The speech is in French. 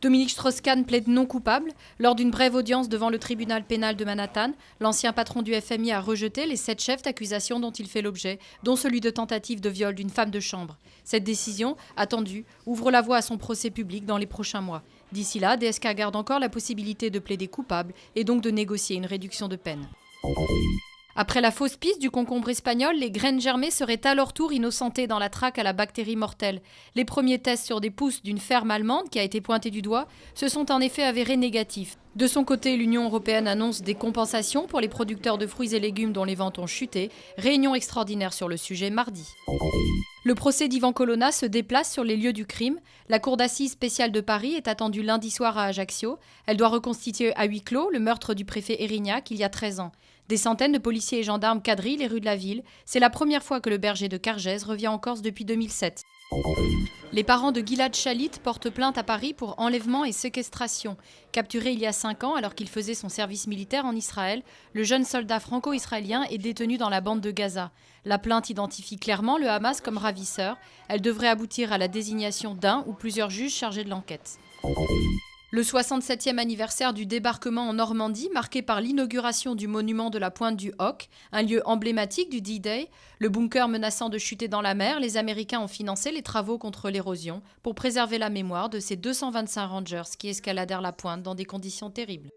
Dominique Strauss-Kahn plaide non coupable. Lors d'une brève audience devant le tribunal pénal de Manhattan, l'ancien patron du FMI a rejeté les 7 chefs d'accusation dont il fait l'objet, dont celui de tentative de viol d'une femme de chambre. Cette décision, attendue, ouvre la voie à son procès public dans les prochains mois. D'ici là, DSK garde encore la possibilité de plaider coupable et donc de négocier une réduction de peine. Après la fausse piste du concombre espagnol, les graines germées seraient à leur tour innocentées dans la traque à la bactérie mortelle. Les premiers tests sur des pousses d'une ferme allemande qui a été pointée du doigt se sont en effet avérés négatifs. De son côté, l'Union européenne annonce des compensations pour les producteurs de fruits et légumes dont les ventes ont chuté. Réunion extraordinaire sur le sujet mardi. Le procès d'Ivan Colonna se déplace sur les lieux du crime. La cour d'assises spéciale de Paris est attendue lundi soir à Ajaccio. Elle doit reconstituer à huis clos le meurtre du préfet Erignac il y a 13 ans. Des centaines de policiers et gendarmes quadrillent les rues de la ville. C'est la première fois que le berger de Cargèse revient en Corse depuis 2007. Les parents de Gilad Shalit portent plainte à Paris pour enlèvement et séquestration. Capturé il y a 5 ans alors qu'il faisait son service militaire en Israël, le jeune soldat franco-israélien est détenu dans la bande de Gaza. La plainte identifie clairement le Hamas comme ravisseur. Elle devrait aboutir à la désignation d'un ou plusieurs juges chargés de l'enquête. Le 67e anniversaire du débarquement en Normandie, marqué par l'inauguration du monument de la Pointe du Hoc, un lieu emblématique du D-Day, le bunker menaçant de chuter dans la mer, les Américains ont financé les travaux contre l'érosion pour préserver la mémoire de ces 225 Rangers qui escaladèrent la pointe dans des conditions terribles.